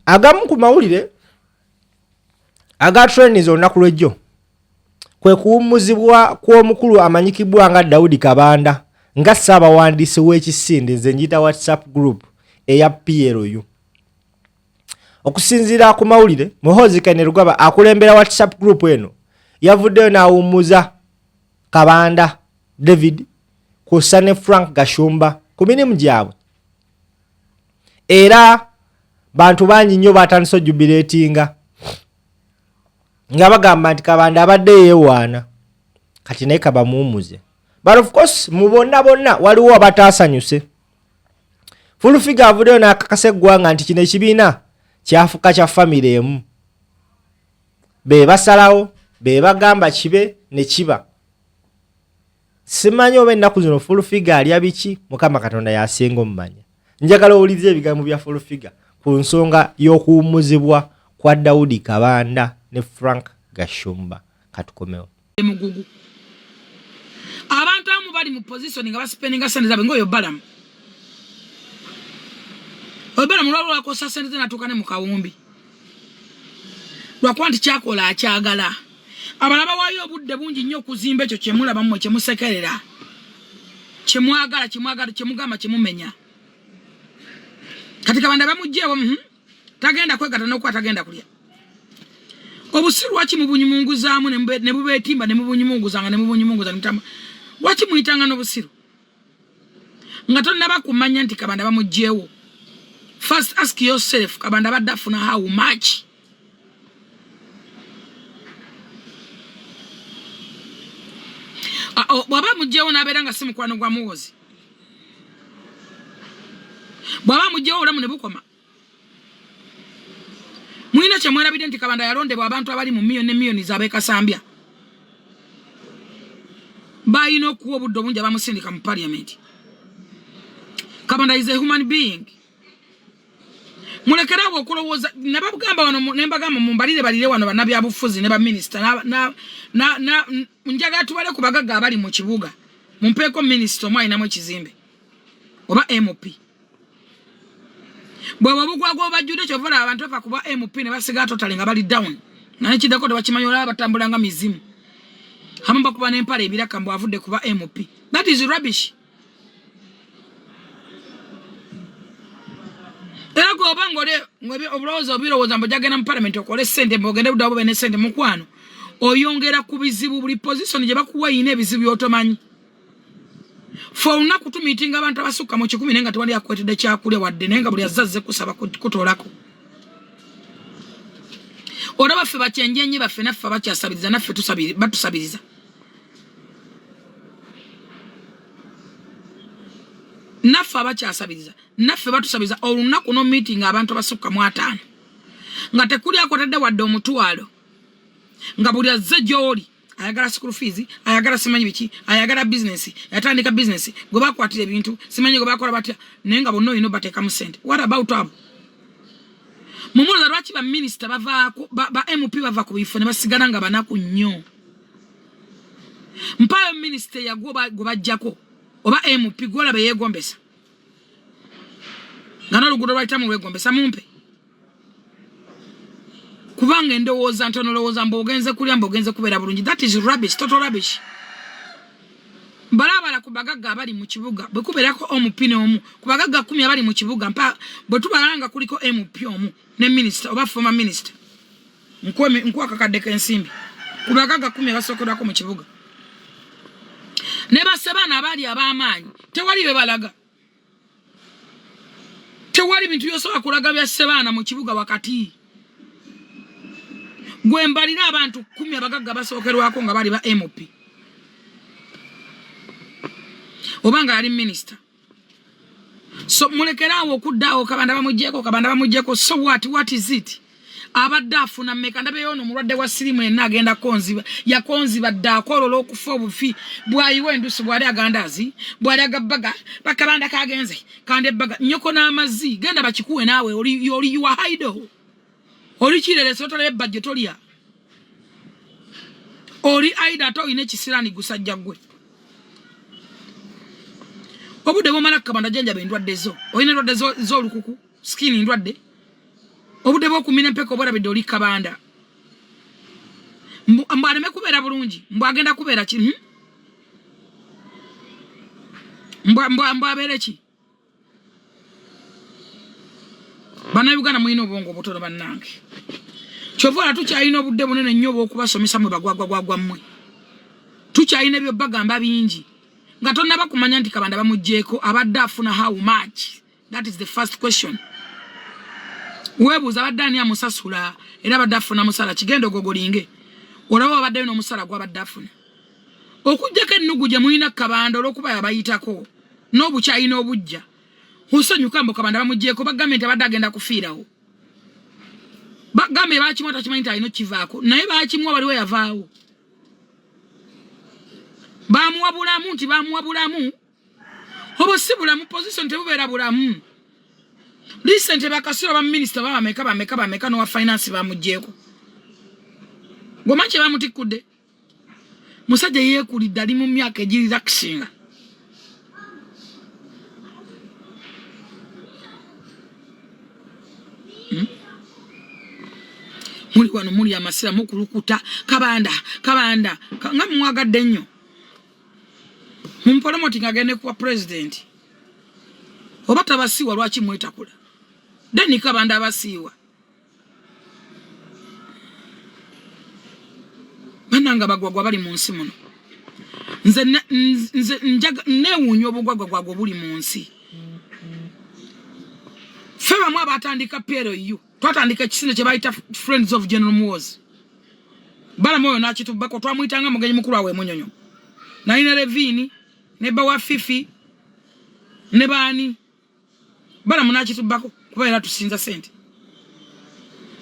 agamu ku mawulire aga trends olunaku lw'ejjo kwe kuwummuzibwa kw'omukulu amanyikibwa nga Daudi Kabanda nga ssaabawandiisi w'ekisinde nze njita WhatsApp group eya PLU. Okusinziira ku mawulire, Muhoozi Kainerugaba akulembera WhatsApp group eno yavuddeyo n'awummuza Kabanda David kw'ossa ne Frank Gashumba ku mirimu gyabwe. Era bantu bangi nnyo batandise ojubileetinga nga bagamba nti Kabanda abadde yeewaana kati naye kabamuwummuze. But of course mu bonna waliwo abataasanyuse. Full-figure avuddeyo n'akakasa eggwanga nti kino ekibiina kyafuka kya famire emu. Be basalawo, be bagamba kibe ne kiba. Simanyi oba ennaku zino Full-figure alya biki, Mukama Katonda yasinga omumanya. Njagala owulize ebigambo bya Full-figure ku nsonga y'okuwummuzibwa kwa Daudi Kabanda ne Frank Gashumba. Katukomewo. Mugugu. Abantu amu bali mu position nga baspeninga sente zabe ngoyo balamu. Obalamu lwalo akosa sente zinatuuka ne mu kawumbi. Lwakwanti kyakola akyagala. Abalaba waayo obudde bungi nnyo okuzimba ekyo kye mulaba mmwe kye musekerera. Kye mwagala, kye mugamba, kye mumenya. Kati Kabanda bamugyewo tagenda kwegata n'okuba tagenda kulya. Obusiru Lwaki mubunyumunguzaamu ne bubeetimba ne mubunyumunguzanga ne mubunyumunguza mutama. Lwaki muyitanga n'obusiru? Nga tonnaba kumanya nti Kabanda bamugyewo. First ask yourself, Kabanda badde afuna how much? Bwaba mugyewo n'abeera nga si mukwano gwa Muhoozi. Bwaba mugyewo olamu ne bukoma. Mwina kye mwerabidde nti Kabanda yalondebwa abantu abali mu million ne million z'abeekasambya. Bayina okuwa obudde obungi abamusindika mu parliament. Kabanda is a human being. Mulekerawo okulowooza nabagamba wano nembagamba mumbalire wano bannabyabufuzi ne baminister njagala tubale ku bagagga abali mu kibuga mumpeeko minister omwe alinamu ekizimbe oba MP bwaba bugwago bajjude kyovola abantu bafa kuba MP ne basiga totally nga bali down na nekiddako tebakimanyi olaba batambula nga mizimu hamu bakuba n'empala ebiraka mbu avudde kuba MP. That is rubbish. Era goba ngole obulowozi obirowooza mbu jagenda mu parliament okole sente mbogende budabo bene sente mukwano oyongera ku bizibu buli position gye bakuwa yina ebizibu byotomanyi. For olunaku tumiitinga abantu abasukka mu 10 nenga tewali akwetedde kyakulya wadde nenga buli azazze kusaba kutoolako. Olaba ffe bakyenjenye baffe naffe bakyasabiriza naffe batusabiriza. Naffe abakyasabiriza naffe batusabiriza olunaku no meeting abantu abasukka mu 5 nga tekuli akotadde wadde omutwalo nga buli azze gy'oli ayagala school fees ayagala simanyi biki ayagala business yatandika business gwe bakwatira ebintu simanyi gwe bakola batya naye nga bonna olina bateeka mu sente. What about abo? Mumuloza lwaki ba minister bavaako ba MP bava ku bifo ne basigala nga banaku nnyo. Mpayo minister yagwo gwe bajjako oba MP gola be yegombesa ngana lugudo lwaita mu lwegombesa mumpe kubanga endowooza ntono lowooza mbogenze kulya mbogenze kubeera bulungi. That is rubbish, total rubbish. Balabala ku bagagga abali mu kibuga bwe kubeerako MP n'omu ku bagagga 10 abali mu kibuga mpa bwe tubalanga kuliko MP omu ne minister oba former minister nkwa kakadde k'ensimbi ku bagagga 10 abasookerwako mu kibuga. Ne basebana abali ab'amaanyi tewali be balaga. Tewali bintu byosobola kulaga bya sebana mu kibuga wakati. Gwe mbalira abantu 10 abagagga basookerwako nga bali ba MP. Obanga ali minister. So mulekerawo okuddaawo Kabanda bamuggyeko so what is it? Abadde afuna mmeka ndabe yono mulwadde wa sirimu yenna agenda konziba yakonziba dda akolola okufa obufi bwayiwe endusu bwali agandazi bwali agabbaga Bakabanda kagenze kande bbaga nyoko n'amazzi genda bakikuwe naawe oli you are idle oli kirere sotole budget tolya oli aida to ine kisirani gusajja gwe obudde bomala Kabanda janja bendwadde zo oyine ndwadde zo lukuku skin ndwadde Obudde bw'okumina empeka obwerabidde oli Kabanda. Mbu aleme kubeera bulungi. Mbu agenda kubeera ki? Mbu abeere ki? Bannayuganda mulina obwongo obutono bannange. Kyova tukyalina obudde bunene nnyo obw'okubasomesa mwe bagwagwagwa mmwe. Tukyalina ebyo bagamba bingi. Nga tonnaba kumanya nti Kabanda bamugjeeko abadde afuna how much? That is the first question. Webuuza abadde ani amusasula era abadde afuna musala kigendo gogolinge. Olaba abadde n'omusala gw'abadde afuna. Okujjako ennugu gye mulina Kabanda olw'okuba yabayitako n'obukyalina obujja. Usanyuka mbo Kabanda bamugjeeko bagambe nti abadde agenda kufiirawo. Bagambe baakimwa takimanyi nti alina kivaako naye baakimwa waliwo yavaawo. Bamuwa bulamu nti bamuwa bulamu. Obo si bulamu position tebubeera bulamu. Recent bakasura ba minister bameka no wa finance bamugjeeko. Gomanche bamutikudde. Musajja yeekulidde ali mu myaka egirira kusinga. Muli wano muli amasira mukulukuta Kabanda nga mwagadde nnyo. Mumpromoting agende kuwa president. Oba tabasiwa lwaki mwetakula. Deni Kabanda abasiwa. Bananga bagwagwa bali mu nsi muno. Nze njaga newunyo obugwagwa buli mu nsi. Feba mwa batandika PLU. Twatandika ekisinde kye bayita Friends of General Muhoozi. Bala moyo nakitubako twamuyitanga mugenyi mukulu awe munyonyo. Naina Levini ne bawa Fifi ne bani. Bala munakitubako kuba era tusinza sente.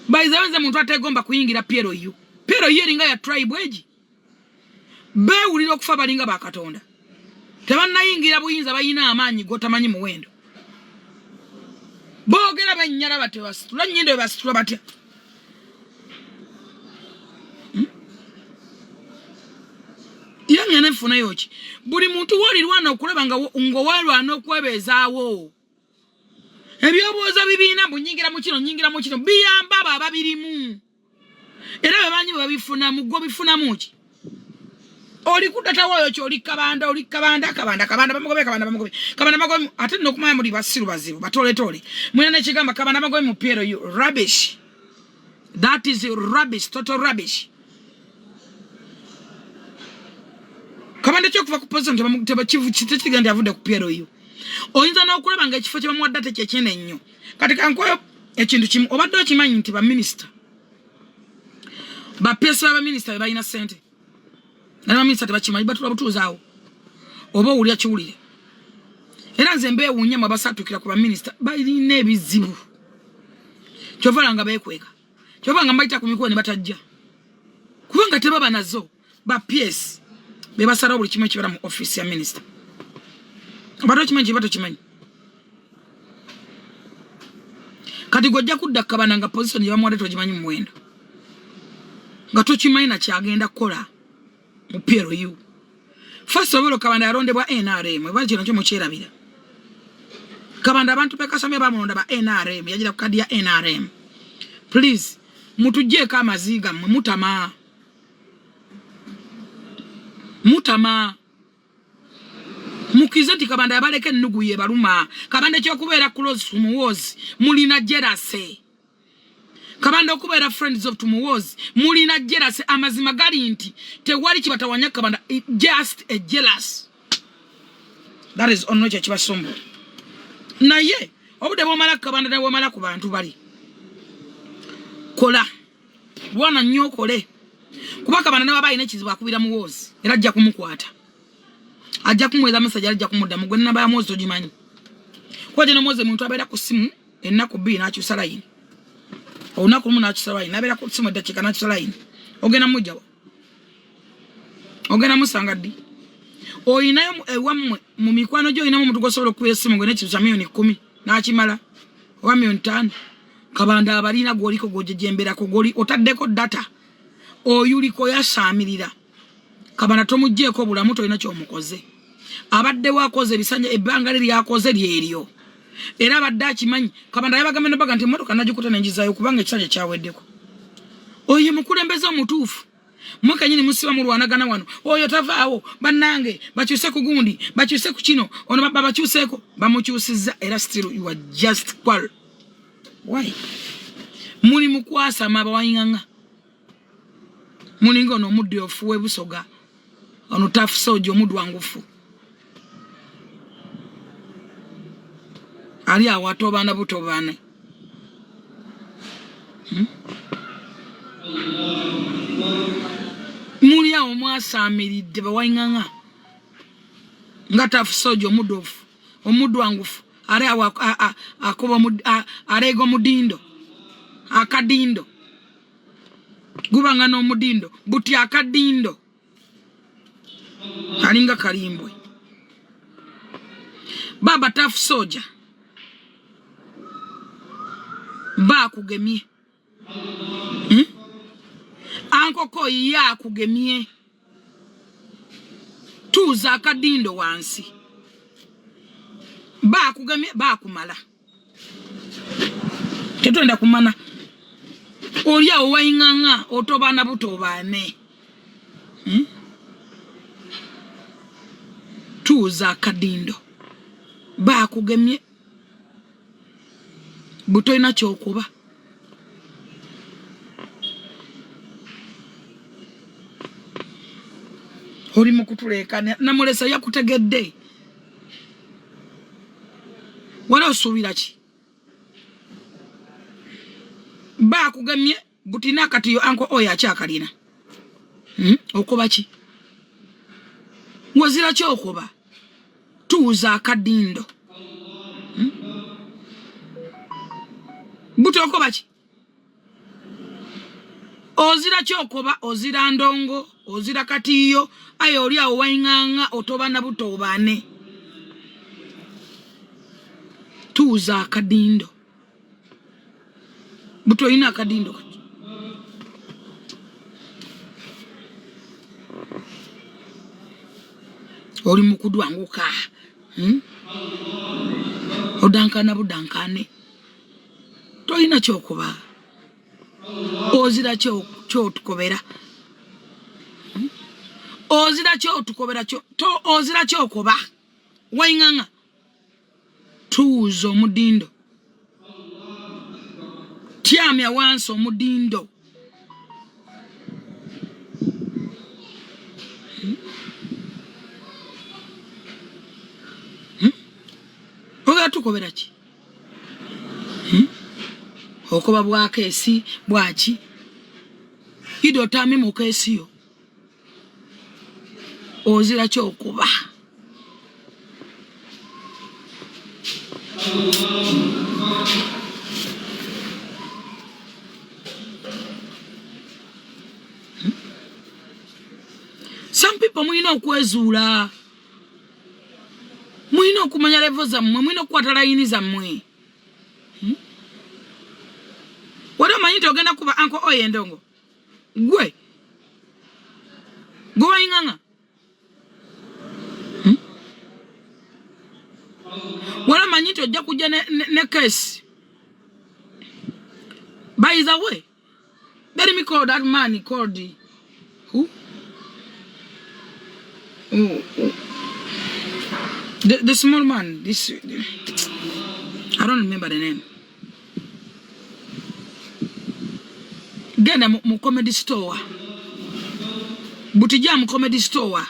Baiza wenze muntu ategomba kuyingira PLU. PLU eringa ya tribe eji. Bewulira okufa balinga bakatonda. Tebannayingira buyinza bayina amaanyi gotamanyi muwendo. Bogera banyala bate basitula nyindo basitula batya. Yanga nefuna yoki. Buli muntu wolirwana okulaba nga ngowalwana okwebezaawo. Ebyobuuza bibiina bunyingira mu kino biyamba baba birimu. Era babanyi babifuna mugo bifunamu ki. Oli kudata wayo kyoli Kabanda bamugobe ate nokumanya muri basiru bazibu batole mwene kigamba Kabanda bamugobe mu PLU rubbish. That is rubbish, total rubbish. Kabanda kyokuva ku president tebachivu kitegenda yavude ku PLU. Oyinza n'okulaba nga ekifo kye bamuwadde tekyekene nnyo. Kati kankoyo ekintu kimu obadde okimanyi nti ba minister ba pesa ba minister balina sente. Na minister tebakimanyi batula butuuzaawo. Oba owulira kiwulire. Era nze mbeewuunya mwe basatukira ku ba minister balina ebizibu. Kyovala nga beekweka. Kyovala nga mbayita ku mikuwa ne batajja. Kubanga tebaba nazo ba PS be basalawo buli kimu ekibera mu office ya minister. Bato kimanyi. Kati gojja kudda Kabanda nga position yabamuwadde togimanyi mu muwendo. Nga tokimanyi na kyagenda kukola mu PLU. First of all Kabanda yarondebwa NRM. Ebali kino kyo mukyerabira. Kabanda abantu pekasame bamulonda ba NRM. Yagira ku kadi ya NRM. Please, mutujjeeko amaziga mmwe mutama. Mukize nti Kabanda yabaleka ennugu ye baluma. Kabanda ekyokubeera close to Muhoozi mulina jealousy. Kabanda okubeera friends of Muhoozi mulina jealousy. Amazima gali nti tewali kibatawanya Kabanda, just a jealous. That is ono kye kibasombo. Naye obudde bw'omala Kabanda ne bw'omala ku bantu bali kola bwana nnyo okole. Kuba Kabanda nawe abayina ekizibu akubira Muhoozi era ajja kumukwata. Ajja kumweza message ajja kumuddamu gwe namba ya Muhoozi ogimanyi. Kwaje no Muhoozi muntu abeera ku simu ennaku bbiri n'akyusa line. Olunaku lumu n'akyusa line abeera ku simu eddakiika n'akyusa line. Ogenda mujjawa. Ogenda musanga ddi. Oyinayo ewammwe mu mikwano gyo oyinamu omuntu gwosobola okukuba essimu gwe n'ekintu kya million 10 n'akimala oba million 5. Kabanda abalina gwoliko gwojejemberako gwoli otaddeko data. Oyuliko yasaamirira. Kabanda tomugjeeko bulamu tolina ky'omukoze. Abadde wakoze bisanja ebbanga liri yakoze lyeryo. era badde akimanyi Kabanda yabagambe ne baga nti emmotoka nagikuta nenjizayo kubanga ekisanja kyaweddeko oyo mukulembeze omutuufu mwekanyini musiba mu lwanagana wano oyo tavaawo bannange bakyuse ku gundi bakyuse ku kino ono bakyuseeko bamukyusizza era still you are just qual why muli mukwasa mabawayinganga muninga ono omudde ofuwe busoga ono tafusojo omuddu wangufu ali awato bana buto bane muli awo mwasamiridde bawayinganga nga tafusojo omuddu wangufu ali awo akoba arego mudindo akadindo gubanga n'omudindo buti akadindo alinga kalimbwe baba tafu soja bakugemye ankoko yakugemye tuza akadindo wansi bakugemye bakumala tetwenda kumana Olia wayinganga otobana buto bane tuza kadindo bakugemye buto ina kyokuba oli mukutuleka namulesa yakutegedde wala osubira ki bakugemye butina katiyo anko oya akyakalina okuba ki wazira kyokuba tuza akadindo buto okuba ki ozira kyokuba ozira ndongo ozira katiyo ayo oli awo wayinganga otobana buto obane tuza akadindo buto ina akadindo kati oli mukudwanguka odankana budankane toina kyokuba ozira kyotukobera ozira kyotukobera to ozira kyokuba wayinganga tuzo mudindo tyamya wansi omudindo oga tukobera ki okoba bwakesi bwaki ido tami mukesiyo ozira kyokuba some people mwina okwezuula mwina okumanya level zammwe mwina okukwata layini zammwe wada manyite ogenda kuba anko oyo endongo gwe wayinganga wada manyite ojja kujja ne case by the way let me call that man called who the small man this I don't remember the name genda mu comedy store butija mu comedy store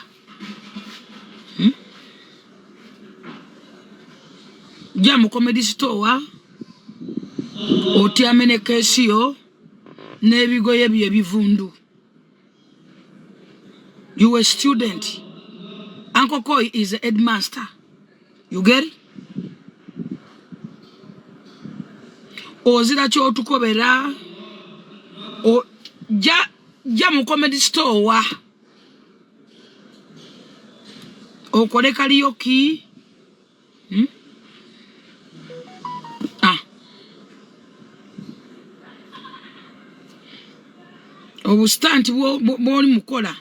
jamu comedy store otyamene kesiyo nebigoye bye bivundu you a student Uncle Koi is a headmaster you get it ozira kyo tukobera o jamu comedy store okole karaoke obustanti bwoli mukola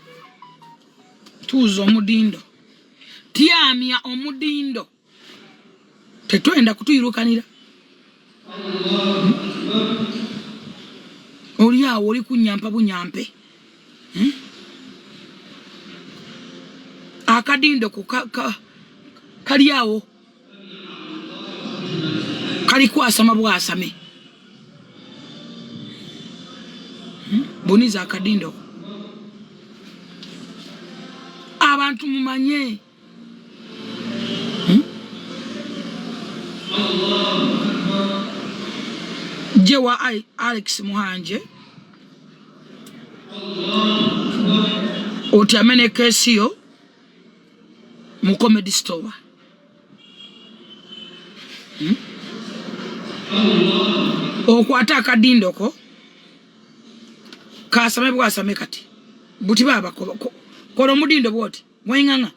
tuzo omudindo tyamya omudindo tetwenda kutuyirukanira oli awo oli kunyampa bunyampe akadindo kali awo kali kwasama bwasame boniza akadindo abantu mumanye jewa Alex Muhanje oti amene kesiyo mu comedy store okwata akadindoko kasame bwasame kati buti baba kola mudindo bwoti mwinganga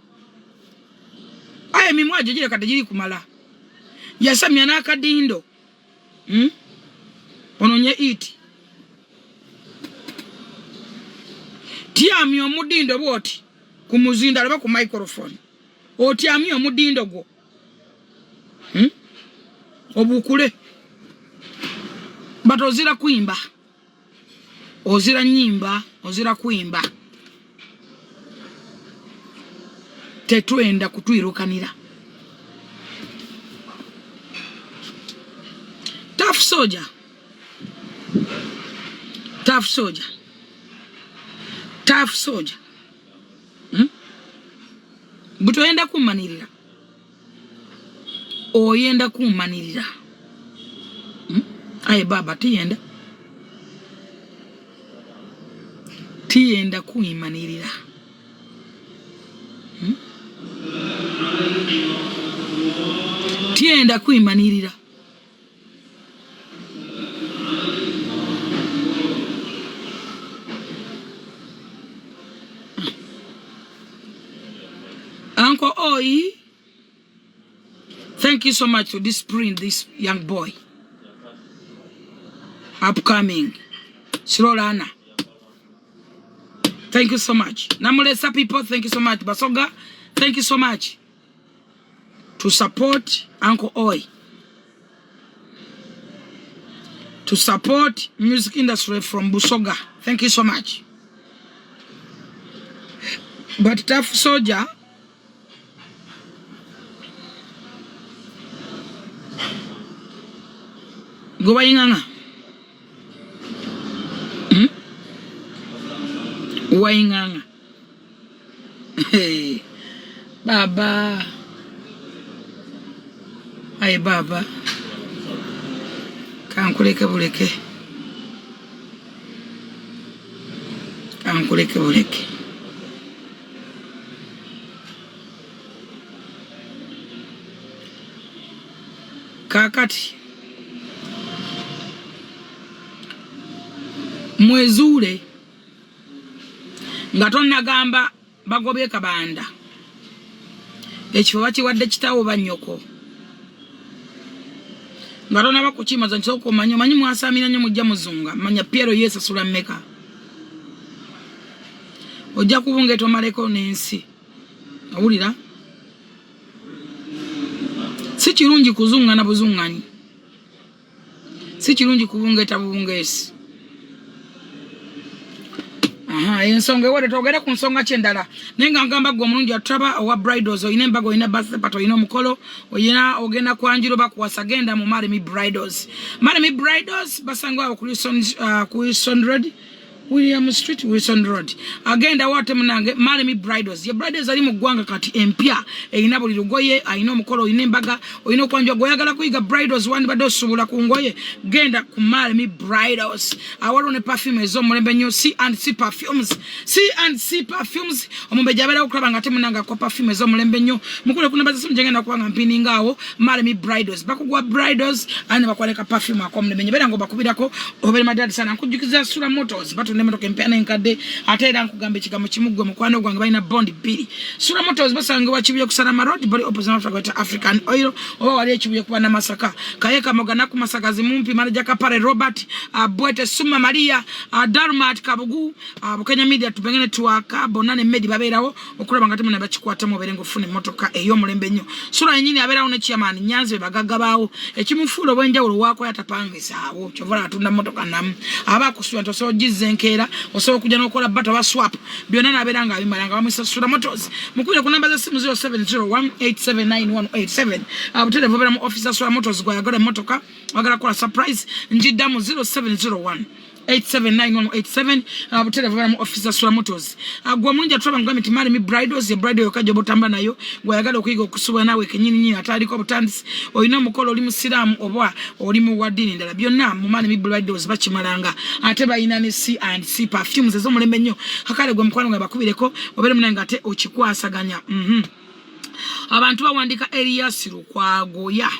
aye mimwaje jire kati jiri kumala yasamya nakadindo ononye iti tiamyo mudindo bwoti kumuzinda laba ku microphone otiamyo mudindo go obukule bato ozira kuimba ozira nyimba ozira kuimba tetwenda kutuirukanira tough soldier buto yenda kumanirira oyenda kumanirira aye baba tiyenda kuimanirira tiyenda kuimanirira Uncle Oi, thank you so much for disciplining this young boy. Upcoming. Shirolana. Thank you so much. Namulesa people, thank you so much. Basoga, thank you so much. To support Uncle Oi. To support music industry from Busoga. Thank you so much. But tough soldier, go wainganga. Wainganga. Hey, Baba. Hey, Baba. Kankuleke buleke. Kankuleke buleke. Kakati. Mwezule nga tonna gamba bagobye Kabanda ekifo bakiwadde kitawo banyoko nga tonna bakukimaza nsoko manyi mwasamira nnyo mujja muzunga manya PLU yesasula mmeka ojja kubunga etomaleko n'ensi awulira si kirungi kuzunga na buzungani si kirungi kubunga etabubungeesi ensonga ewole togera ku nsonga kyendala nenga ngamba gwe omulungi ataba owa bridals oyina embaga oyina birthday party oyina omukolo oyina ogenda kwanjiro bakuwasa genda mu Maremy Bridals basangwa awo ku Wilson Road William Street Wilson Road agenda wate munange Maremy Bridals ye bridals ali mu gwanga kati empya eyina buli lugoye ayina omukolo oyina embaga oyina okwanjwa goyagala kuyiga bridals wandi badde osubula ku ngoye genda ku Maremy Bridals awalo ne perfume ez'omulembe nnyo C&C perfumes omumbe jabera okulaba nga temunanga kwa perfume ez'omulembe nnyo mukule kuna bazimu jengenda kubanga mpininga awo Maremy Bridals bakugwa bridals ane bakwaleka perfume akomulembe nyebera ngo bakubirako obere madadi sana nkujukiza Sula Motors batu batunda emotoka empya n'enkadde ate era nkugamba ekigambo kimu gwe mukwano gwange balina bondi bbiri. Sula Motors basangibwa Kibya ku Salama Road bali opposite Africa African Oil oba wali Kibya kuba na Masaka Kayeka Mogana ku Masakazi mumpi manager Kapare Robert Bwete Suma Maria Darmat Kabugu Bukenya Media tubengene tuwaka bonane medi baberawo okulaba ngati muna bakikwata mu berengo fune motoka eyo mulembe nnyo. Sula yenyini aberawo ne chairman Nyanze bagaggabawo ekimufulo bwenjawulo wako yatapangizaawo kyovola atunda motoka namu abakuswa ntoso gizenkera osobola kujja n'okola bata ba swap byonna naberanga abimalanga bamwisa Sula Motors mukubira ku namba za simu 0701879187 Abotodde vobera mu officer Sula Motors gwayagala motoka wagala kola surprise njidda mu 0701879187 Abotodde vobera mu officer Sula Motors gwa mulungi atulaba ngwa mitimali mi bridals ya bridal yokaje botamba nayo gwayagala okuyiga okusubwa nawe kenyini nyini ataliko obutandisi oyina omukolo oli musiramu oba oli mu wadini ndala byonna mu mani mi bridals bakimalanga ate bayina ne C&C perfumes ezomulembe nnyo kakale gwe mukwano gwe bakubireko obere munanga ate okikwasaganya abantu bawandika Elias Lukwagoya